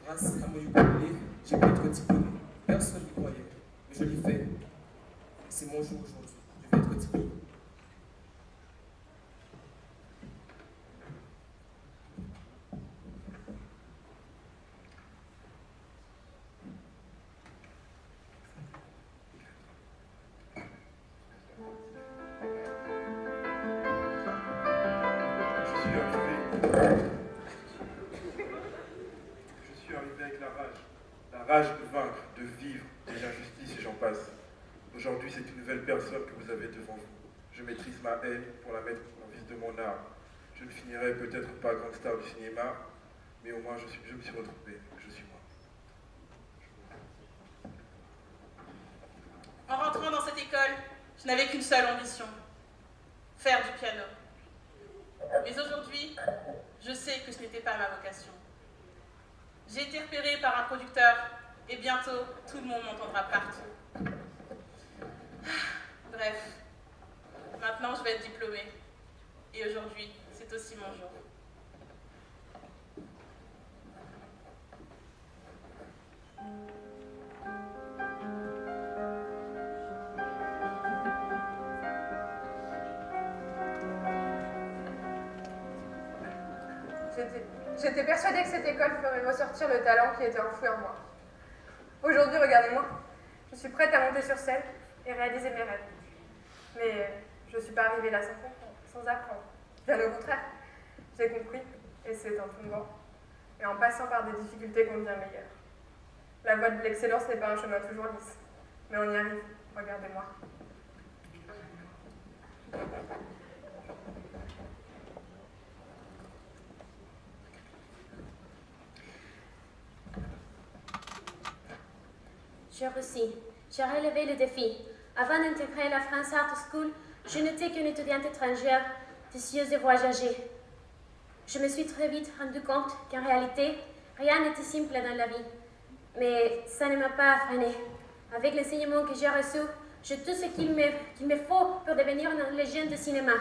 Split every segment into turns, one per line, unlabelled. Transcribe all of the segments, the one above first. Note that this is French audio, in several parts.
Grâce à mon ukulélé, j'ai pu être diplômé. Personne n'y croyait, mais je l'ai fait. C'est mon jour aujourd'hui. Je vais être diplômé.
Je suis arrivé avec la rage de vaincre, de vivre, de l'injustice et j'en passe. Aujourd'hui, c'est une nouvelle personne que vous avez devant vous. Je maîtrise ma haine pour la mettre au service de mon art. Je ne finirai peut-être pas grande star du cinéma, mais au moins je me suis retrouvé. Je suis moi.
En rentrant dans cette école, je n'avais qu'une seule ambition, faire du piano. Mais aujourd'hui, je sais que ce n'était pas ma vocation. J'ai été repérée par un producteur et bientôt, tout le monde m'entendra partout. Bref, maintenant je vais être diplômée. Et aujourd'hui, c'est aussi mon jour.
J'étais persuadée que cette école ferait ressortir le talent qui était enfoui en moi. Aujourd'hui, regardez-moi, je suis prête à monter sur scène et réaliser mes rêves. Mais je ne suis pas arrivée là sans apprendre. Bien au contraire, j'ai compris, et c'est en tombant, et en passant par des difficultés qu'on devient meilleur. La voie de l'excellence n'est pas un chemin toujours lisse, mais on y arrive, regardez-moi.
J'ai réussi. J'ai relevé le défi. Avant d'intégrer la France Art School, je n'étais qu'une étudiante étrangère, désireuse de voyager. Je me suis très vite rendu compte qu'en réalité, rien n'était simple dans la vie. Mais ça ne m'a pas freinée. Avec l'enseignement que j'ai reçu, j'ai tout ce qu'il me faut pour devenir une légende de cinéma.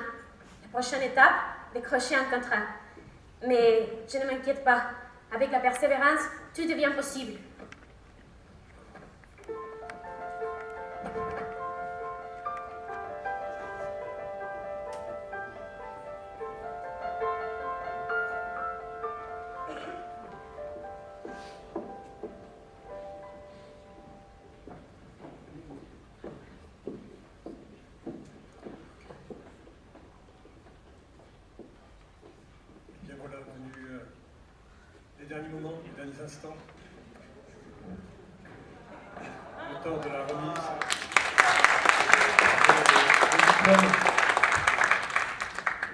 La prochaine étape, décrocher un contrat. Mais je ne m'inquiète pas. Avec la persévérance, tout devient possible.
Derniers moments, les derniers instants. Le temps de la remise.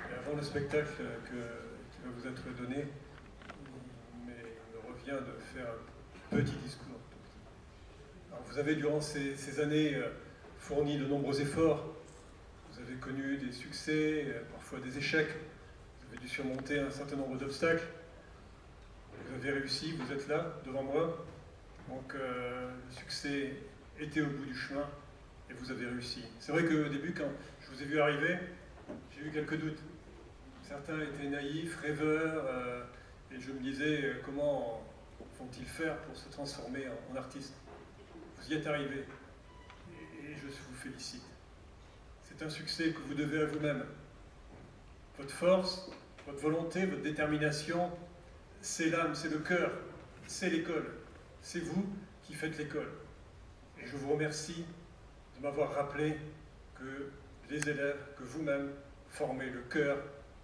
Et avant le spectacle qui va vous être donné, mais il me revient de faire un petit discours. Alors, vous avez durant ces années fourni de nombreux efforts. Vous avez connu des succès, parfois des échecs. Vous avez dû surmonter un certain nombre d'obstacles. Vous avez réussi, vous êtes là, devant moi. Donc le succès était au bout du chemin et vous avez réussi. C'est vrai qu'au début, quand je vous ai vu arriver, j'ai eu quelques doutes. Certains étaient naïfs, rêveurs, et je me disais comment vont-ils faire pour se transformer en artistes. Vous y êtes arrivés et je vous félicite. C'est un succès que vous devez à vous-même. Votre force, votre volonté, votre détermination, c'est l'âme, c'est le cœur, c'est l'école. C'est vous qui faites l'école. Et je vous remercie de m'avoir rappelé que les élèves, que vous-même, formez le cœur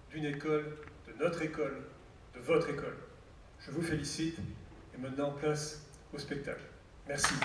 d'une école, de notre école, de votre école. Je vous félicite et maintenant place au spectacle. Merci.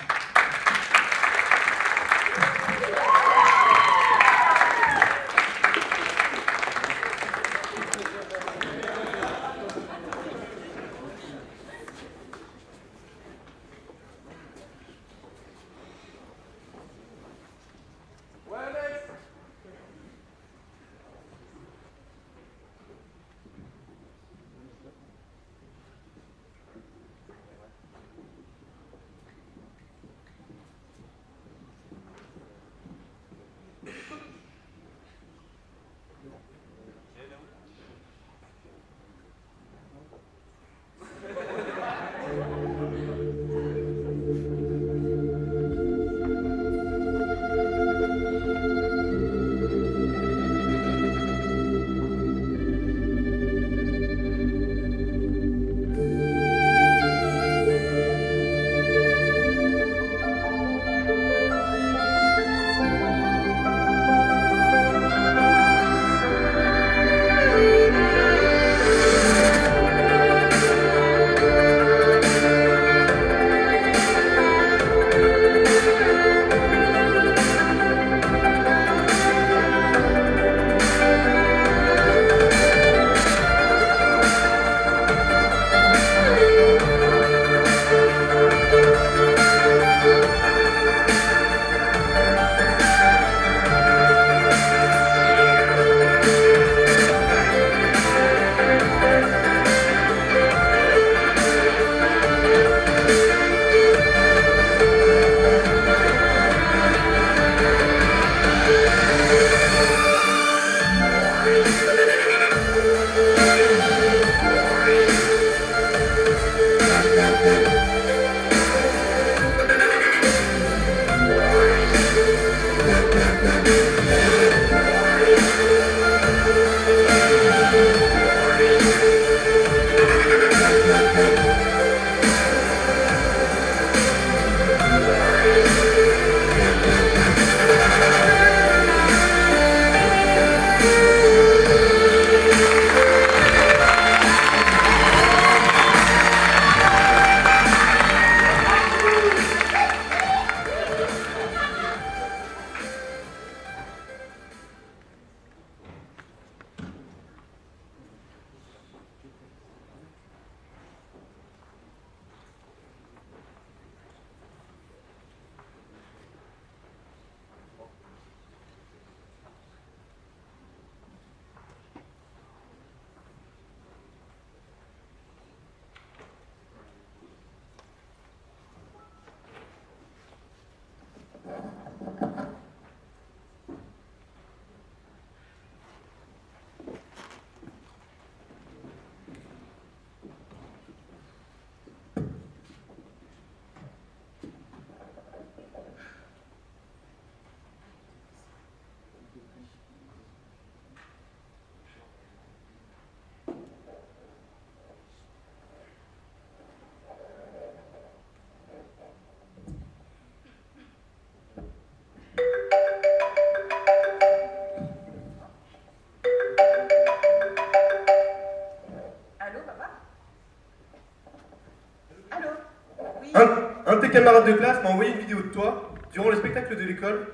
Un de tes camarades de classe m'a envoyé une vidéo de toi durant le spectacle de l'école.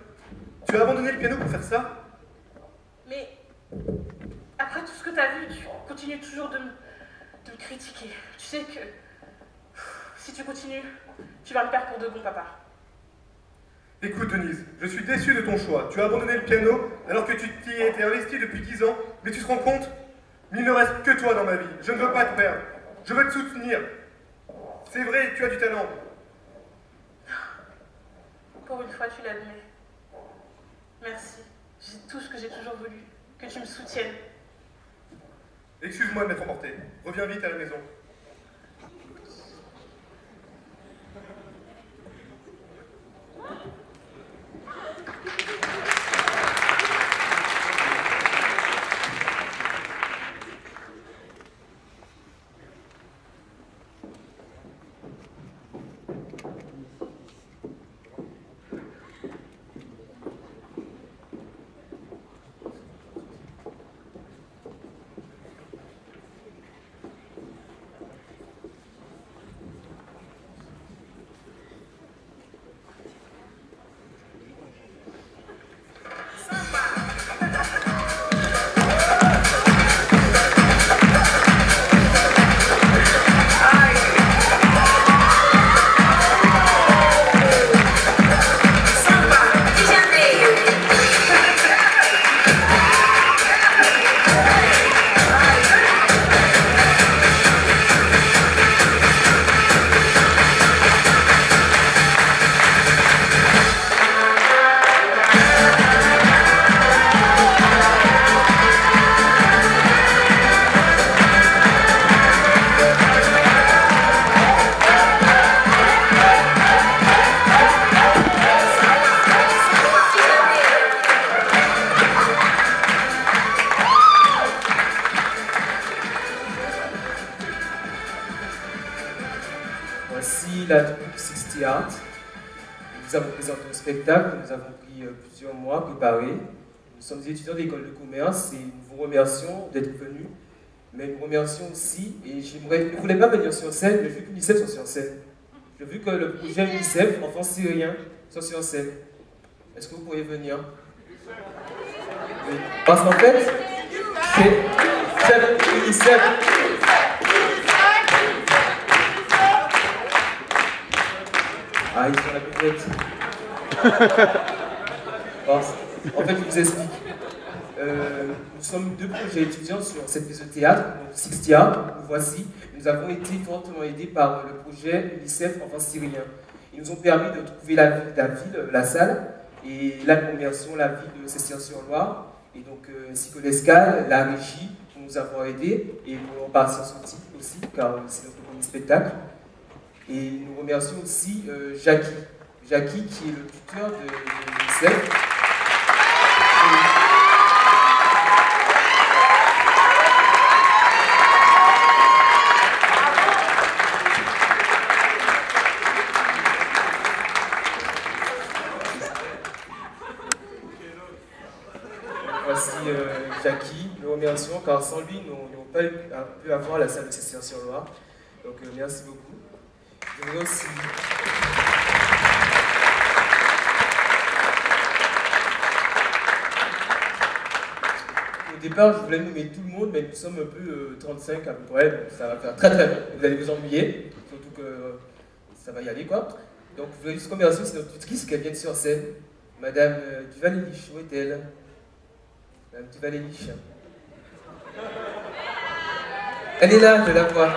Tu as abandonné le piano pour faire ça?
Mais après tout ce que tu as vu, tu continues toujours de me critiquer. Tu sais que si tu continues, tu vas me perdre pour de bon, papa.
Écoute, Denise, je suis déçu de ton choix. Tu as abandonné le piano alors que tu t'y étais investi depuis 10 ans, mais tu te rends compte? Il ne reste que toi dans ma vie. Je ne veux pas te perdre. Je veux te soutenir. C'est vrai, tu as du talent.
Pour une fois, tu l'admets. Merci. C'est tout ce que j'ai toujours voulu. Que tu me soutiennes.
Excuse-moi de m'être emporté. Reviens vite à la maison.
Voici la troupe 60 Art. Nous avons présenté un spectacle, nous avons pris plusieurs mois à préparer. Nous sommes des étudiants d'école de commerce et nous vous remercions d'être venus. Mais nous remercions aussi, et je ne voulais pas venir sur scène, mais vu qu'UNICEF sont sur scène. J'ai vu que le projet UNICEF, Enfants Syriens, sont sur scène. Est-ce que vous pourriez venir? Oui. Parce qu'en fait, c'est UNICEF. Ah, ils sont la buvette. Bon, en fait, je vous explique. Nous sommes deux projets étudiants sur cette pièce de théâtre, donc 60 Art, nous voici. Nous avons été fortement aidés par le projet UNICEF Enfants Syriens. Ils nous ont permis de trouver la ville, la salle, et la conversion, la ville de Cessières-sur-Loire, et donc ainsi que l'escale, la régie, pour nous avoir aidés, et pour leur partir son titre aussi, car c'est notre premier spectacle. Et nous remercions aussi Jackie. Jackie qui est le tuteur de l'UNICEF. Voici Jackie, nous remercions car sans lui, nous n'aurions pas pu avoir la salle de Cessières-sur-Loire. Donc merci beaucoup. Je voudrais aussi... Au départ, je voulais nommer tout le monde, mais nous sommes un peu 35 à peu près, donc ça va faire très très bien. Vous allez vous ennuyer, surtout que ça va y aller quoi. Donc je voudrais juste remercier aussi notre tutrice qui vient sur scène, Madame Duval-Elich. Où est-elle? Madame Duval-Elich. Elle est là, je la vois.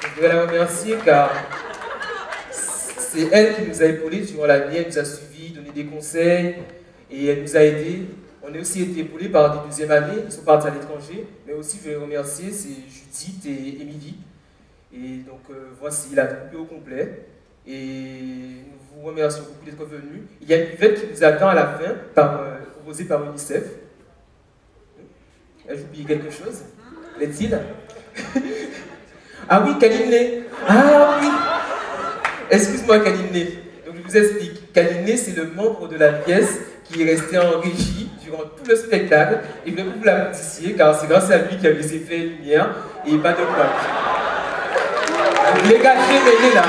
Je voudrais la remercier car c'est elle qui nous a épaulés durant l'année, elle nous a suivis, donné des conseils et elle nous a aidés. On a aussi été épaulés par des deuxièmes années qui sont partis à l'étranger, mais aussi je vais les remercier, c'est Judith et Émilie. Et donc voici la troupe au complet et nous vous remercions beaucoup d'être venus. Il y a une buvette qui nous attend à la fin, proposée par UNICEF. J'ai oublié quelque chose? L'est-il? Ah oui, Kaline. Ah oui. Excuse-moi, Kaline. Donc je vous explique. Kaliné, c'est le membre de la pièce qui est resté en régie durant tout le spectacle. Et je voulais que vous l'applaudissiez, car c'est grâce à lui qu'il y a eu les effets lumière et pas de quoi. Il est gâché, mais il est là.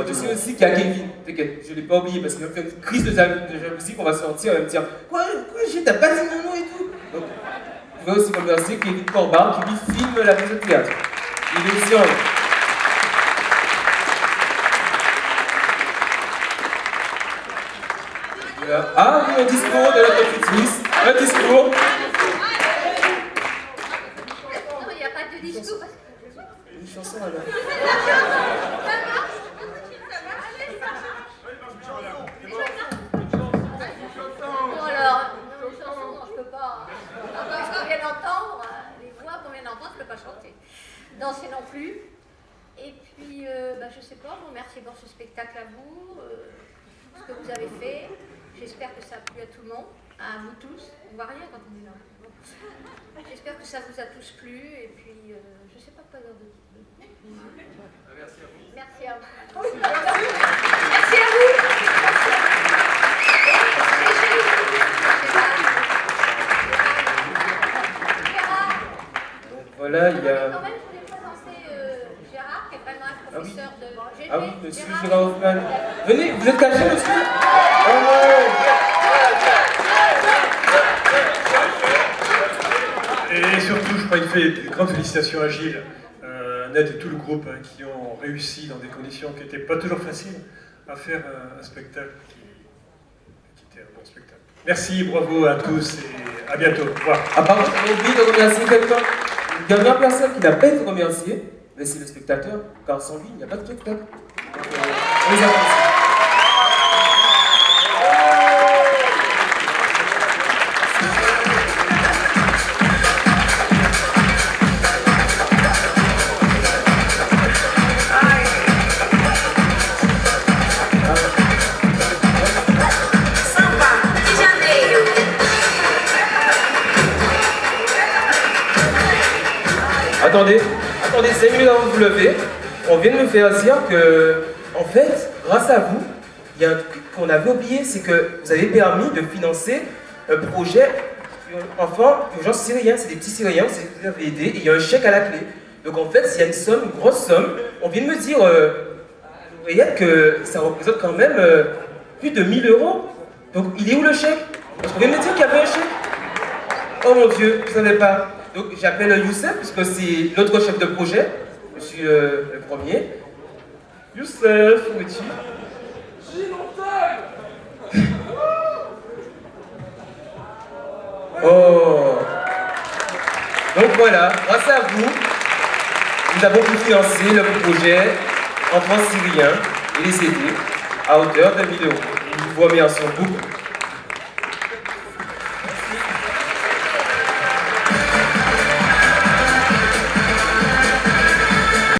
Je sais aussi qu'il y a Kevin, t'inquiète, je ne l'ai pas oublié parce qu'il m'a fait une crise de jalousie qu'on va sortir et me dire quoi, t'as pas dit mon nom et tout. Donc, je vais aussi remercier Kevin Corbin qui lui filme la pièce de théâtre. Il est aussi en ligne. Ah oui, un discours de notre futuriste, un discours.
Non, il n'y a pas de discours.
Une chanson alors.
Bon alors, une chanson, non, je peux pas. Ce qu'on vient d'entendre, les voix qu'on vient d'entendre, je ne peux pas chanter. Danser non plus. Et puis, je sais pas, vous remercier pour ce spectacle à vous, ce que vous avez fait. J'espère que ça a plu à tout le monde, à vous tous. On ne voit rien quand on est là. J'espère que ça vous a tous plu. Et puis, je ne sais pas quoi dire de.
Merci à vous.
Merci à vous. Merci à vous.
Donc voilà, il y a.
Quand même, je voulais présenter Gérard, qui est vraiment un professeur de.
Ah oui, monsieur Gérard Hoffman. Venez, vous êtes caché, monsieur?
Et surtout, je crois qu'il fait de grandes félicitations à Gilles, Annette et tout le groupe qui ont réussi dans des conditions qui n'étaient pas toujours faciles à faire un spectacle qui était un bon spectacle. Merci, bravo à tous et à bientôt. Au revoir.
Ah pardon, j'ai oublié de remercier quelqu'un. Une dernière personne qui n'a pas été remerciée, mais c'est le spectateur, car sans lui, il n'y a pas de spectacle. Donc, on les applaudit. Attendez 5 minutes avant de vous lever. On vient de me faire dire que, en fait, grâce à vous, il y a un truc qu'on avait oublié, c'est que vous avez permis de financer un projet enfant urgence syriens. C'est des petits Syriens, vous avez aidé, et il y a un chèque à la clé. Donc en fait, il y a une somme, une grosse somme. On vient de me dire à l'oreillette que ça représente quand même plus de 1000 €. Donc il est où le chèque? Parce qu'on vient de me dire qu'il y avait un chèque. Oh mon Dieu, je ne savais pas. Donc j'appelle Youssef, puisque c'est l'autre chef de projet. Je suis le premier. Youssef, où es-tu? Oh. Donc voilà, grâce à vous, nous avons pu financer le projet Enfants Syriens et les aider à hauteur de 1000 €. Nous vous remercions beaucoup.